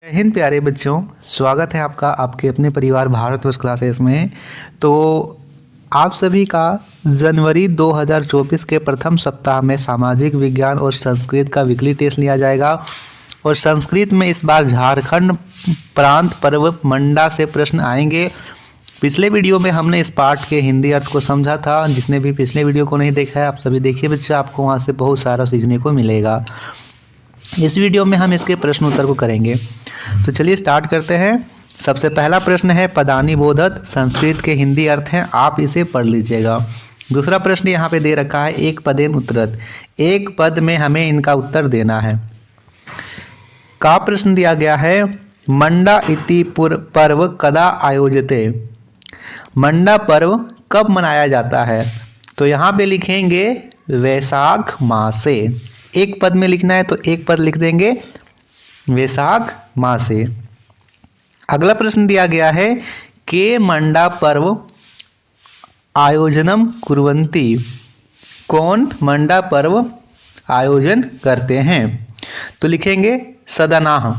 जय हिंद प्यारे बच्चों। स्वागत है आपका आपके अपने परिवार भारतवर्ष क्लासेस में। तो आप सभी का जनवरी 2024 के प्रथम सप्ताह में सामाजिक विज्ञान और संस्कृत का वीकली टेस्ट लिया जाएगा। और संस्कृत में इस बार झारखंड प्रांत पर्व मंडा से प्रश्न आएंगे। पिछले वीडियो में हमने इस पाठ के हिंदी अर्थ को समझा था। जिसने भी पिछले वीडियो को नहीं देखा है आप सभी देखिए बच्चे, आपको वहाँ से बहुत सारा सीखने को मिलेगा। इस वीडियो में हम इसके प्रश्न उत्तर को करेंगे। तो चलिए स्टार्ट करते हैं। सबसे पहला प्रश्न है पदानी बोधत संस्कृत के हिंदी अर्थ हैं, आप इसे पढ़ लीजिएगा। दूसरा प्रश्न यहाँ पे दे रखा है एक पदेन उत्तरत, एक पद में हमें इनका उत्तर देना है। का प्रश्न दिया गया है मंडा इति पर्व कदा आयोजते, मंडा पर्व कब मनाया जाता है। तो यहाँ पे लिखेंगे वैशाख मासे। एक पद में लिखना है तो एक पद लिख देंगे वैशाख मासे। अगला प्रश्न दिया गया है के मंडा पर्व आयोजनम कुर्वन्ति, कौन मंडा पर्व आयोजन करते हैं। तो लिखेंगे सदनाह,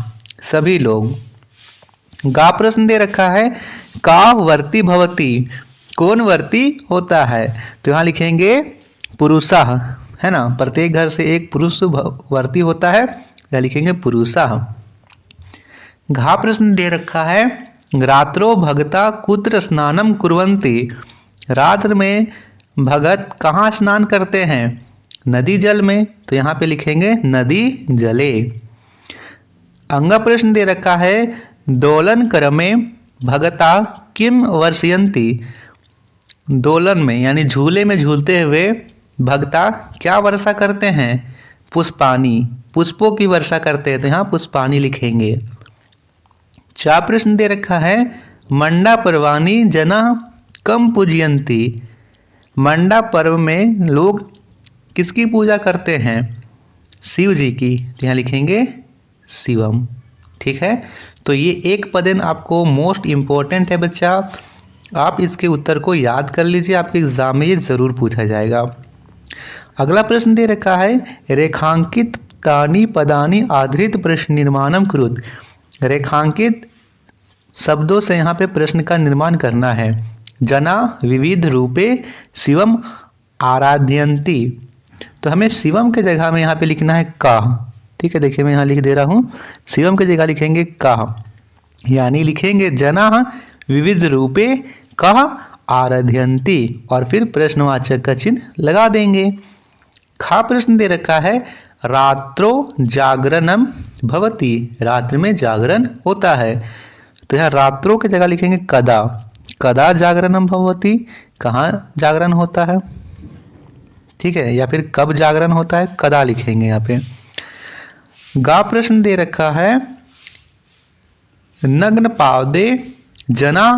सभी लोग। गा प्रश्न दे रखा है का वर्ती भवती, कौन वर्ती होता है। तो यहाँ लिखेंगे पुरुषः, है ना, प्रत्येक घर से एक पुरुष वर्ती होता है, या लिखेंगे पुरुषः। घा प्रश्न दे रखा है रात्रो भगता कुत्र स्नानम कुर्वन्ति, रात्र में भगत कहाँ स्नान करते हैं, नदी जल में। तो यहाँ पे लिखेंगे नदी जले। अंगा प्रश्न दे रखा है दोलन क्रमे भगता किम वर्षयन्ति, दोलन में यानी झूले में झूलते हुए भगता क्या वर्षा करते हैं, पुष्पानी, पुष्पों की वर्षा करते हैं। तो यहाँ पुष्पानी लिखेंगे। चार प्रश्न दे रखा है मंडा पर्वानी जना कम पूजयंती, मंडा पर्व में लोग किसकी पूजा करते हैं, शिव जी की। तो यहाँ लिखेंगे शिवम। ठीक है, तो ये एक पदेन आपको मोस्ट इम्पोर्टेंट है बच्चा, आप इसके उत्तर को याद कर लीजिए, आपके एग्जाम में ये जरूर पूछा जाएगा। अगला प्रश्न दे रखा है रेखांकित तानी पदानी आधारित प्रश्न निर्माणम कुरुत, रेखांकित शब्दों से यहाँ पे प्रश्न का निर्माण करना है। जना विविध रूपे शिवम आराध्यन्ति, तो हमें शिवम के जगह में यहाँ पे लिखना है का। ठीक है, देखिए मैं यहाँ लिख दे रहा हूँ, शिवम की जगह लिखेंगे का, यानी लिखेंगे जना विविध रूपे कह आराध्यन्ति और फिर प्रश्नवाचक का चिन्ह लगा देंगे। खा प्रश्न दे रखा है रात्रो जागरणम भवति, रात्र में जागरण होता है। तो यहाँ रात्रों की जगह लिखेंगे कदा, कदा जागरणम भवति, कहाँ जागरण होता है। ठीक है, या फिर कब जागरण होता है, कदा लिखेंगे यहाँ पे। गा प्रश्न दे रखा है नग्न पावदे जना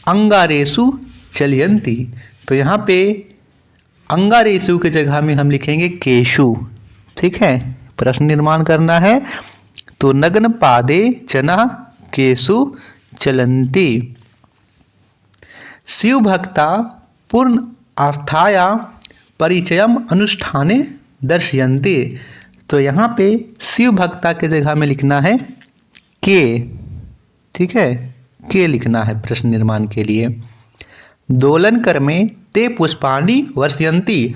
अंगारेसु चलियंती, तो यहाँ पे अंगारेसु की जगह में हम लिखेंगे केशु। ठीक है, प्रश्न निर्माण करना है तो नग्न पादे जना केशु चलंती। शिव भक्ता पूर्ण आस्थाया परिचयम अनुष्ठाने दर्शयन्ति, तो यहाँ पे शिव भक्ता के जगह में लिखना है के। ठीक है, के लिखना है प्रश्न निर्माण के लिए। दोलन कर्मे ते पुष्पाणी वर्षयन्ति,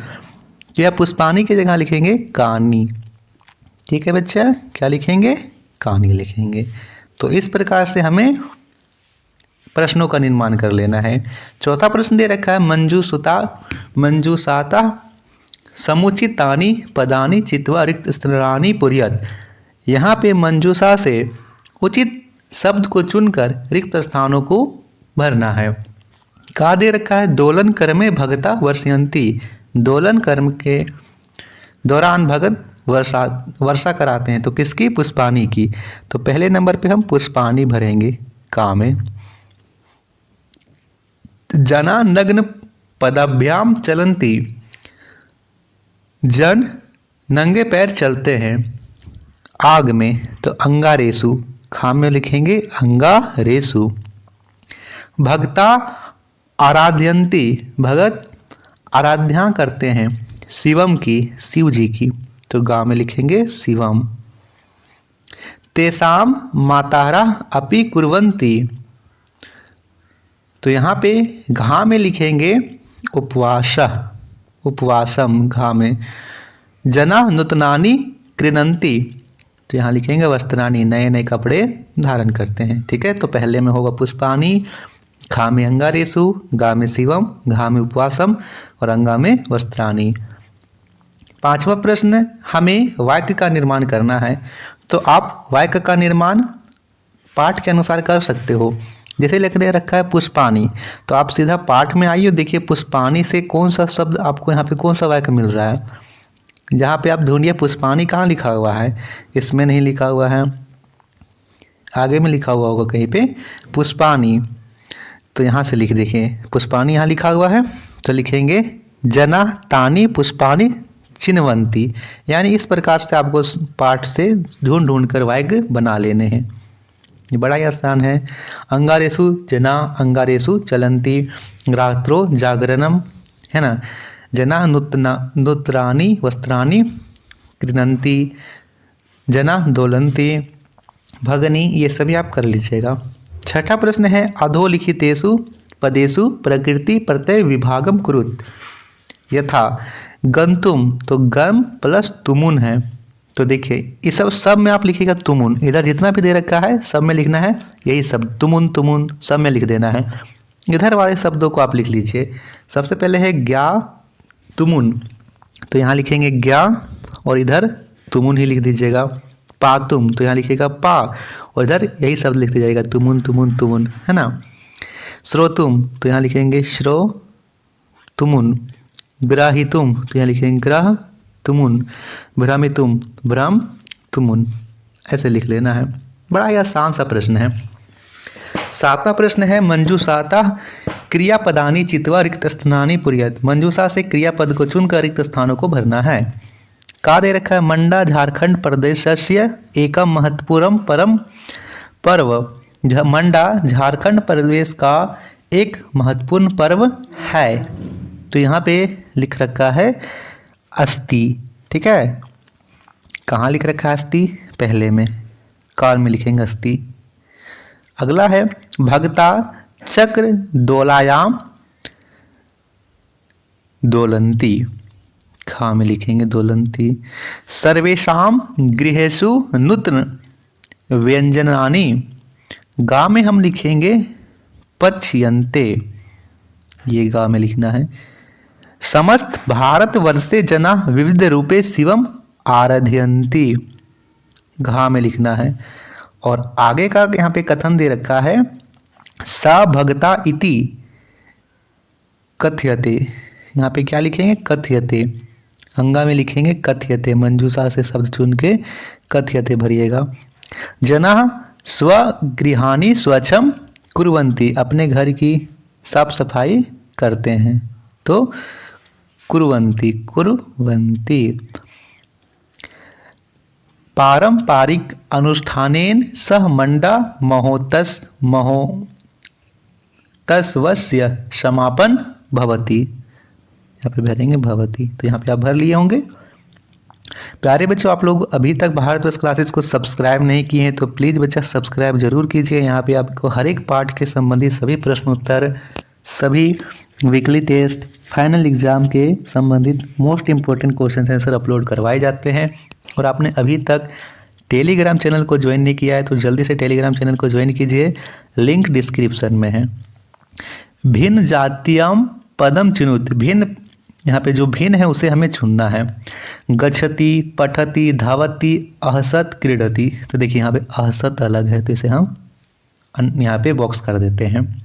यह पुष्पाणी की जगह लिखेंगे कानी। ठीक है बच्चा, क्या लिखेंगे, कानी लिखेंगे। तो इस प्रकार से हमें प्रश्नों का निर्माण कर लेना है। चौथा प्रश्न दे रखा है मंजूसाता समुचितानि पदानि चित्वा रिक्त स्तरानि पुर्यत, यहाँ पे मंजूसा से उचित शब्द को चुनकर रिक्त स्थानों को भरना है। का दे रखा है दोलन कर्मे भगता वर्षयन्ति, दोलन कर्म के दौरान भगत वर्षा कराते हैं। तो किसकी, पुष्पानी की। तो पहले नंबर पे हम पुष्पानी भरेंगे का में। जना नग्न पदाभ्याम चलंती, जन नंगे पैर चलते हैं आग में। तो अंगारेसु, खा में लिखेंगे अंगारेसु। भक्ता आराध्यन्ति, भगत आराधना करते हैं शिवम की, शिव जी की। तो गा में लिखेंगे शिवम। तेसाम मातारा अपि कुर्वन्ति। तो यहाँ पे घा में लिखेंगे उपवास, उपवासम घा में। जना नूतनानि क्रीणन्ति, तो यहाँ लिखेंगे वस्त्रानि, नए नए कपड़े धारण करते हैं। ठीक है, तो पहले में होगा पुष्पानि, खा में अंगारेषु, गा में शिवम, घा में उपवासम और अंगा में वस्त्रानि। पांचवा प्रश्न, हमें वाक्य का निर्माण करना है। तो आप वाक्य का निर्माण पाठ के अनुसार कर सकते हो। जैसे लिखने रखा है पुष्पानि, तो आप सीधा पाठ में आइए, देखिए पुष्पानि से कौन सा शब्द आपको यहाँ पे कौन सा वाक्य मिल रहा है। जहाँ पे आप ढूंढिए पुष्पानि कहाँ लिखा हुआ है, इसमें नहीं लिखा हुआ है, आगे में लिखा हुआ होगा कहीं पे पुष्पानि। तो यहाँ से लिख देखिए पुष्पानि यहाँ लिखा हुआ है, तो लिखेंगे जना तानि पुष्पानि चिन्वन्ति। यानी इस प्रकार से आपको पाठ से ढूंढ ढूंढ कर वाक्य बना लेने हैं। ये बड़ा ही आसान है। अंगारेषु जना अंगारेषु चलन्ति, रात्रो जागरणम, है ना। जना नूतनानि वस्त्राणि क्रीणन्ति, जना दोलन्ति, भगनी, ये सभी आप कर लीजिएगा। छठा प्रश्न है अधोलिखितेषु पदेषु प्रकृति प्रत्यय विभागम कुरुत। यथा गंतुम, तो गम प्लस तुमुन है। तो देखिए इस सब में आप लिखिएगा तुमुन, इधर जितना भी दे रखा है सब में लिखना है यही शब्द, तुमुन तुमुन सब में लिख देना है। इधर वाले शब्दों को आप लिख लीजिए। सबसे पहले है ज्ञा तुमुन, तो यहाँ लिखेंगे ज्ञा और इधर तुमुन ही लिख दीजिएगा। पातुम, तो यहाँ लिखिएगा पा और इधर यही शब्द लिख दीजिएगा तुमुन तुमुन तुमुन, है ना। श्रोतुम, तो यहाँ लिखेंगे श्रो तुमुन। ग्राहितुम, तो यहाँ लिखेंगे ग्रह तुमुन। भ्रमितुम भ्रम तुमुन, ऐसे लिख लेना है। बड़ा ही आसान सा प्रश्न है। सातवां प्रश्न है मंजूषाता क्रियापदानि चित्वा रिक्त स्थानानि पूरयत। मंजूषा से क्रियापद को चुनकर रिक्त स्थानों को भरना है। का दे रखा है मंडा झारखंड प्रदेशस्य एकम महत्वपूर्ण परम पर्व। मंडा झारखंड प्रदेश का एक महत्वपूर्ण पर्व है। तो यहाँ पे लिख रखा है अस्ति। ठीक है, कहाँ लिख रखा है अस्ति, पहले में, काल में लिखेंगे अस्ति। अगला है भगता चक्र दोलायाम दोलंती, खा में लिखेंगे दोलंती। सर्वेषाम गृहेषु नूतन व्यंजनानि, गा में हम लिखेंगे पच्यन्ते, ये गा में लिखना है। समस्त भारत वर्षे जना विविध रूपे शिवम आराध्यन्ति, घा में लिखना है। और आगे का यहाँ पे कथन दे रखा है सा भगता इति कथयते, यहाँ पे क्या लिखेंगे कथयते, अंगा में लिखेंगे कथयते, मंजूषा से शब्द चुन के कथयते भरिएगा। जना स्वगृहानि स्वच्छम कुर्वन्ति, अपने घर की साफ सफाई करते हैं, तो कुर्वन्ति कुर्वन्ति। पारंपरिक अनुष्ठानेन सह मंडा महोत्सवस्य समापन भवति, यहाँ पे भरेंगे भवति, तो यहाँ पे आप भर लिए होंगे। प्यारे बच्चों, आप लोग अभी तक भारतवर्ष क्लासेस को सब्सक्राइब नहीं किए हैं तो प्लीज़ बच्चा सब्सक्राइब जरूर कीजिए। यहाँ पे आपको हर एक पार्ट के संबंधित सभी प्रश्न उत्तर, सभी वीकली टेस्ट, फाइनल एग्जाम के संबंधित most important question answer upload करवाए जाते हैं। और आपने अभी तक टेलीग्राम चैनल को ज्वाइन नहीं किया है तो जल्दी से टेलीग्राम चैनल को ज्वाइन कीजिए, लिंक डिस्क्रिप्शन में है। भिन्न जातीयम पदम चिनुत, भिन्न, यहाँ पे जो भिन्न है उसे हमें चुनना है। गच्छति पठति धावति अहसत क्रीडति, तो देखिए यहाँ पे अहसत अलग है तो इसे हम यहाँ पे बॉक्स कर देते हैं।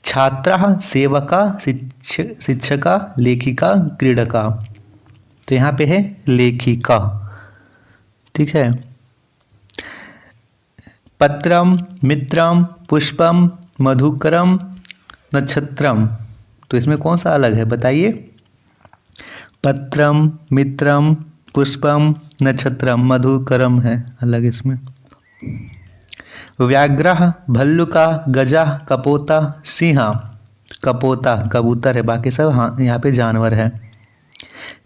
छात्रा सेवका शिक्षका लेखिका क्रीडका, तो यहाँ पे है लेखिका। ठीक है। पत्रम मित्रम पुष्पम मधुकरम नक्षत्रम, तो इसमें कौन सा अलग है बताइए। पत्रम मित्रम पुष्पम नक्षत्रम, मधुकरम है अलग इसमें। व्याघ्रः भल्लुका गजा कपोता सिंहा, कपोता कबूतर है, बाकी सब हाँ यहाँ पे जानवर है।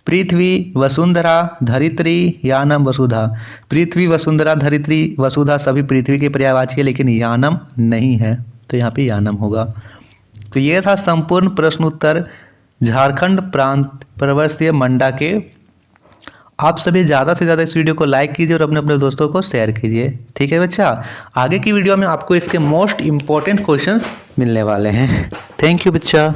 पृथ्वी, वसुंधरा, धरित्री, यानम, वसुधा। पृथ्वी, वसुंधरा, धरित्री, वसुधा सभी पृथ्वी के पर्यायवाची है, लेकिन यानम नहीं है, तो यहाँ पे यानम होगा। तो ये था संपूर्ण प्रश्न उत्तर झारखंड प्रांत प्रवर्षीय मंडा के। आप सभी ज़्यादा से ज़्यादा इस वीडियो को लाइक कीजिए और अपने अपने दोस्तों को शेयर कीजिए। ठीक है बच्चा, आगे की वीडियो में आपको इसके मोस्ट इम्पोर्टेंट क्वेश्चंस मिलने वाले हैं। थैंक यू बच्चा।